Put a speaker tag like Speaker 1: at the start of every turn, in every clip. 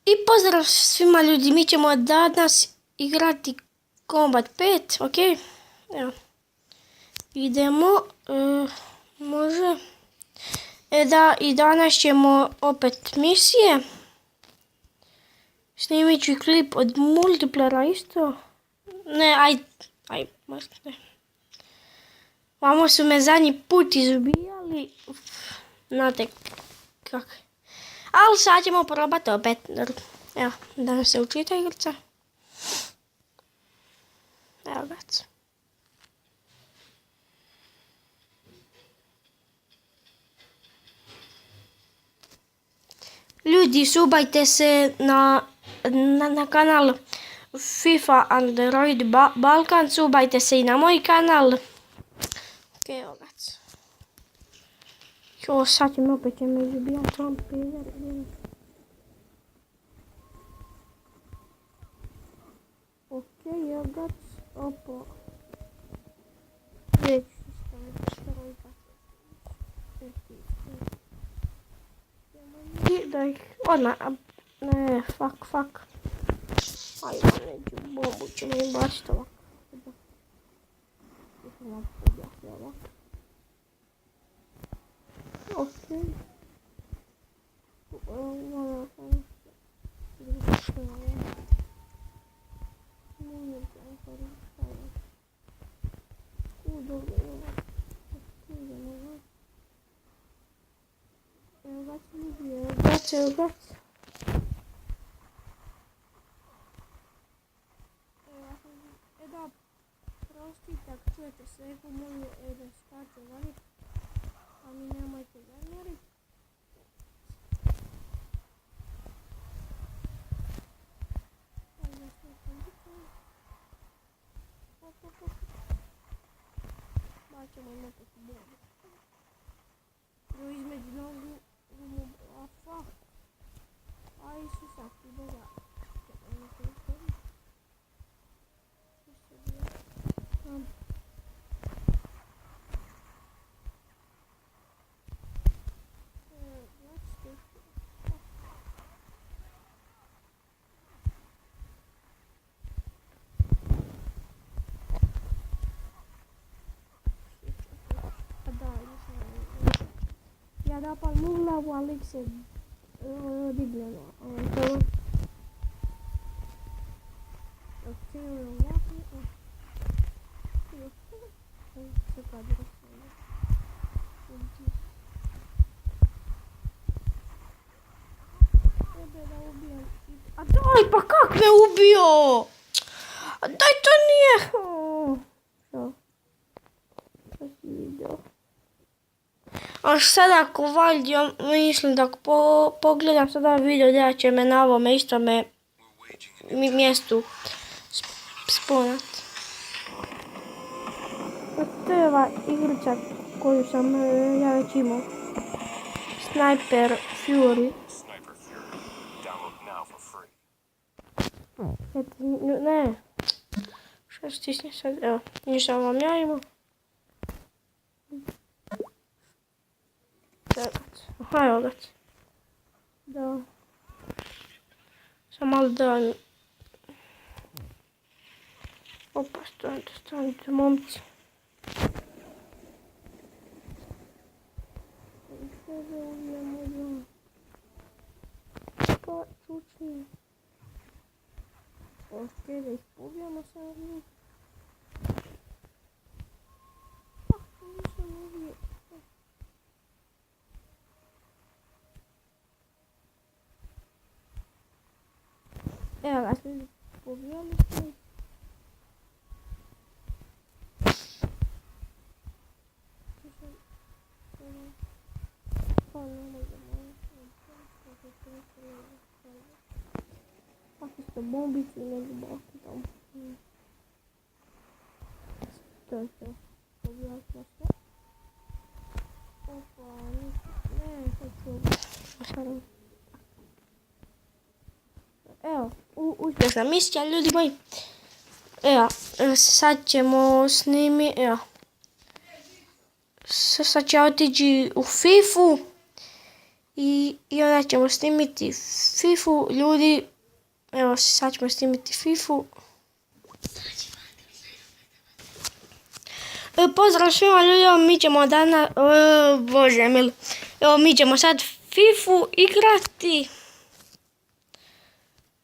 Speaker 1: I pozdrav svima ljudi, mi ćemo danas igrati Combat 5, ok? Evo. Idemo, može. Da, i danas ćemo opet misije. Snimit ću klip od multiplara isto. Ne, aj, možda ne. Vamo su me zadnji put izubijali. Znate kak. Ali sad ćemo probati opet. Evo, da nam se učita igrica. Evo ga. Ljudi, subajte se na kanal FIFA Android Balkan, subajte se i na moj kanal. Ok, evo ga. Jo, sad ćemo opet izubijati vam peder. Ok, evo ga. Opo. Već da ih odmah, ne, fuck. Ajde, neću, bombu ćemo im baciti ovako. Ok. Evo ga. Da, prostite ako čujete sveku moju da skače vani, ali nemojte zamjeriti. Baćemo im opet bombu. Jo, između nogu afa. Aj, susak, ide ga. Ja dapat mulla vuoliksi digleno. A daj, pa kak me ubio? A daj, to nije. Što? Što si vidio? A sada ako valjda, mislim da ako pogledam sada video da će me na ovome istome mjestu sponat. To je ova igrica koju sam ja već imao. Sniper Fury. Ne. Što stisni sad? Evo, nisam vam ja imao. Aha, evo ga. Da. Sam malo da... Opa, stanite, momci. Pa, čučni. Ok, da ih pobijamo sad njih. Nisam ubio. Evo ga, svi pobijali smo. Kako ste bombicu ne zbaki tamo. To je sve. Pobijali smo sve. Opa, ne, sad ću ovo. Evo, uspješna misija, ljudi moji. Evo, sad ćemo snimiti, evo. Sad ću otići u FIFA-u I onda ćemo snimiti Fifu, ljudi. Evo, sad ćemo snimiti Fifu. Pozdrav svima ljudi, evo mi ćemo danas, bože mil, evo mi ćemo sad Fifu igrati.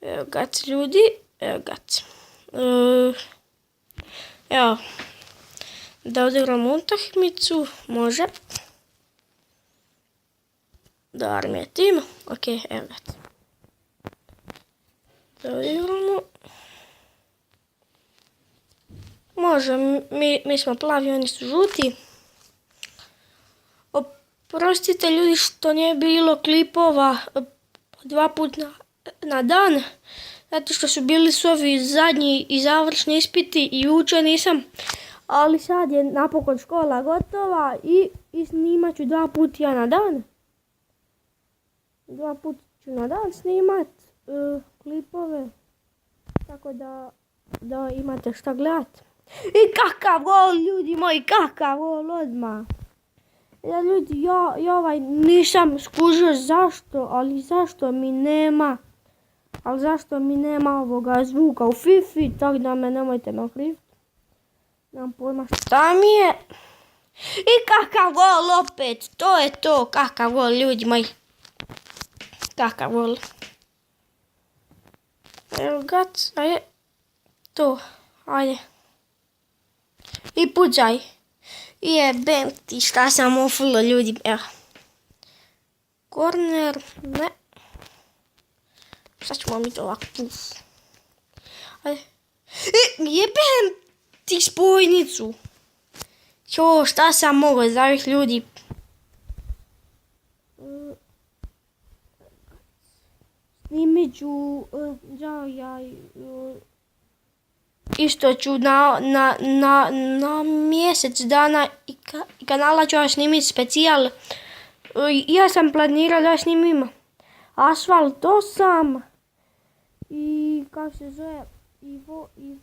Speaker 1: Evo gac ljudi, evo gac. Evo, da odigramo utakmicu, može. Da armija tim, ok, evo gac. Da odigramo. Može, mi smo plavi, oni su žuti. Oprostite ljudi što nije bilo klipova 2 puta na dan. Zato što su bili su ovi zadnji i završni ispiti i jučer nisam. Ali sad je napokon škola gotova i snimat ću 2 puta na dan. 2 puta ću na dan snimat klipove. Tako da imate šta gledat. I kakav gol, ljudi moji, kakav gol odmah. Ja ljudi, ja ovaj nisam skužio zašto, ali zašto mi nema. Ali zašto mi nema ovoga zvuka u Fifi, tako da me nemojte me okriviti. Nemam pojma šta mi je. I kakav gol opet, to je to, kakav gol, ljudi moji. Kakav gol. Evo gac, ajde. To, ajde. I pucaj. Jebem ti šta sam ofula ljudi, evo. Korner, ne. Sad ćemo mi to ovako, puf. Ajde. Jebem ti spojnicu. Jo, šta sam mogao za ovih ljudi. Snimit ću, isto ću na mjesec dana i kanala ću snimiti specijal. Ja sam planirao da snimim Asphalt 8 i kako se zove i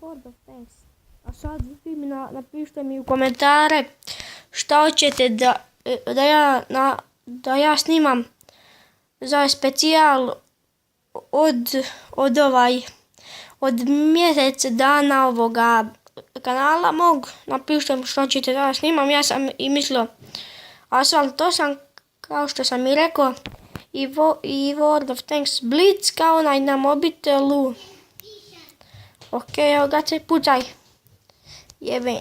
Speaker 1: World of Tanks. A sad vi mi napišite mi u komentare šta hoćete da ja snimam za specijal od mjesec dana ovoga kanala mog. Napišite mi što ćete da snimam. Ja sam i mislio Asphalt 8 kao što sam i rekao i World of Tanks Blitz kao onaj na mobitelu. Ok, evo ga se pucaj. Jebem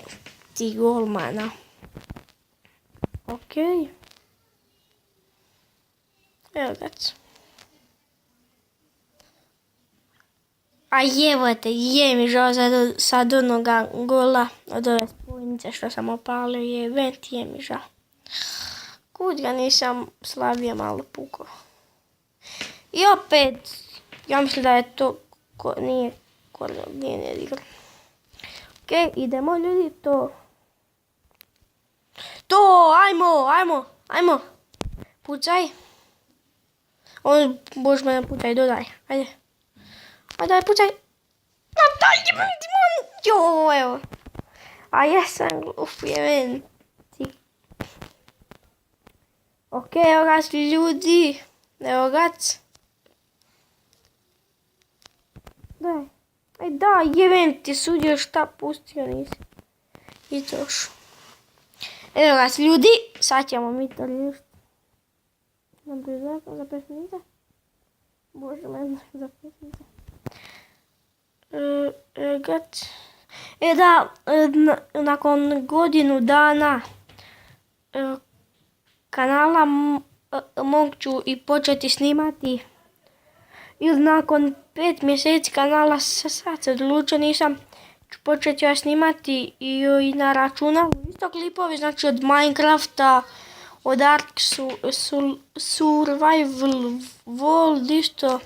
Speaker 1: ti golmana. Ok. Evo ga se. A jebote, je mi žao sad onoga gola od ove spojnice što sam opalio, jebem ti, je mi žao. Kud ga nisam slabije malo pukao. I opet, ja mislim da je to, nije igra. Ok, idemo ljudi, to. To, ajmo. Pucaj. Bož me pucaj, dodaj, ajde. Ajde, pucaj. Daj, jo, evo. A jesam, jebem ti. Ok, evo ga ljudi. Evo ga. Daj. Aj da, jebem ti, sudio šta pustio nisi. I to još. Evo ga ljudi, sad ćemo mi to riješiti. Dobro, za 5 minuta. Bože me, za 5 minuta. Da, nakon godinu dana kanala mogu i početi snimati. Ili nakon 5 mjeseci kanala sad se odlučio, nisam ću početi ja snimati i na računalu. Isto klipovi, znači od Minecrafta, od Ark Survival World isto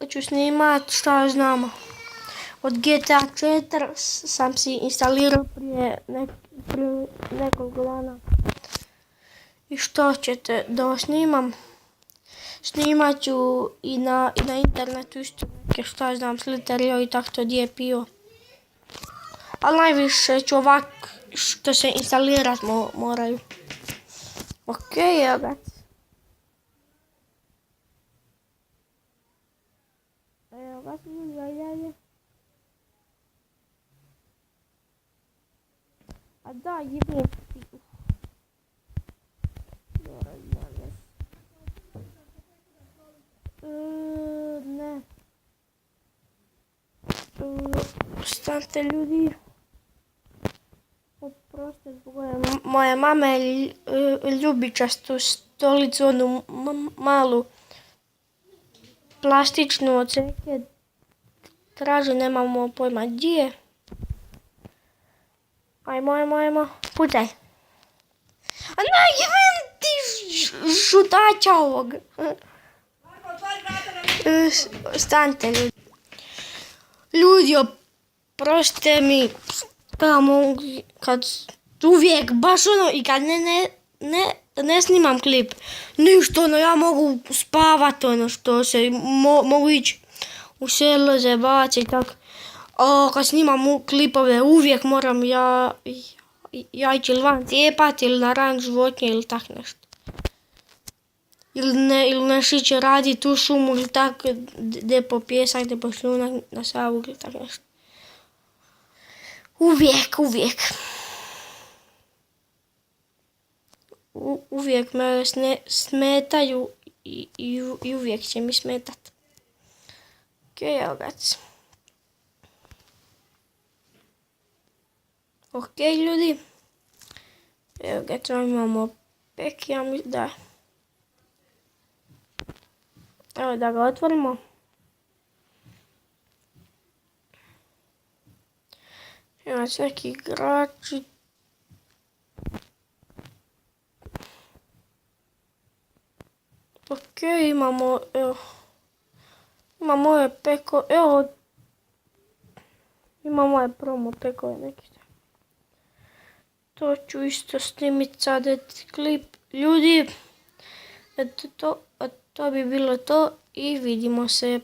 Speaker 1: ću snimat, šta znamo. Od GTA 4 sam si instalirao prije nekoliko dana. I što ćete da vas snimam? Snimat ću i na internetu isto neke, šta znam, Slither.io i tako to gdje pio. Ali najviše ću ovak što se instalirat moraju. Ok, evo ga. Evo ga ljudi, ajde. A da, idem. Ne. Stante ljudi. Oprosti zbog moje mame ljubičastu stolicu, onu malu plastičnu od ceke. Traži, nemamo pojma gdje. Ajmo, pucaj. A ne, idem ti žutača ovog. Stante ljudi. Ljudi, oprostite mi, kad uvijek baš ono i kad ne snimam klip, ništa ono, ja mogu spavat ono što se, mogu ići u selo zabavati i tako. A kad snimam klipove uvijek moram ja ići ili van cijepat ili na rang životinje ili tak nešto. Ili nešto ići radit u šumu ili tako, gdje po pjesak, gdje po šljunak, na Savu ili tak nešto. Uvijek. Uvijek me smetaju i uvijek će mi smetat. Evo ga. Ok ljudi. Evo ga, imamo pek, ja mislim da. Evo da ga otvorimo. Evo neki igrači. Ok, imamo, evo. Imamo ove peko, evo. Imamo ove promo pekove neki. To ću isto snimit sad klip. Ljudi, to bi bilo to i vidimo se